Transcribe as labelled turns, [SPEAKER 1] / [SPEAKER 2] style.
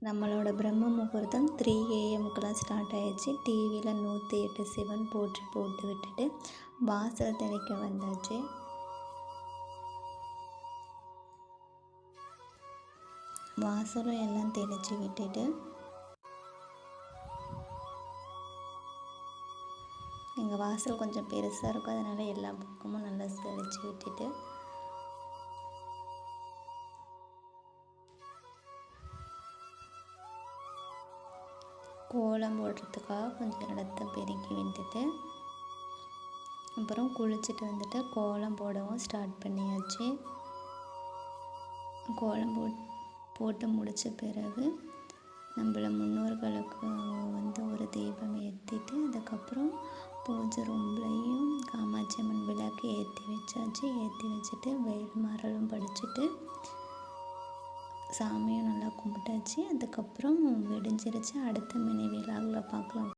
[SPEAKER 1] நம்மளோட பிரம்ம முகூர்த்தம் 3 AM ஸ்டார்ட் ஆகிடுச்சு. டிவியில் 108 சிவன் போட்டு விட்டுட்டு வாசல் தெளிக்க வந்தாச்சு. வாசலும் எல்லாம் தெளித்து விட்டுட்டு எங்கள் வாசல் கொஞ்சம் பெருசாக இருக்கும், அதனால் எல்லா பக்கமும் நல்லா தெளித்து விட்டுட்டு கோலம் போடுறதுக்காக கொஞ்சம் இடத்த பெருக்கி விட்டுட்டு அப்புறம் குளிச்சுட்டு வந்துட்டு கோலம் போடவும் ஸ்டார்ட் பண்ணியாச்சு. கோலம் போட்டு முடித்த பிறகு நம்மள முன்னோர்களுக்கு ஒரு தீபம் ஏற்றிட்டு அதுக்கப்புறம் பூஜை ரூம்லேயும் காமாட்சி அம்மன் விளக்கு ஏற்றி வச்சாச்சு. ஏற்றி வச்சுட்டு வேல் மரலும் படிச்சுட்டு சாமியும் நல்லா கும்பிட்டாச்சு. அதுக்கப்புறம் விடிஞ்சிருச்சு. அடுத்த மினி விழாவில் பார்க்கலாம்.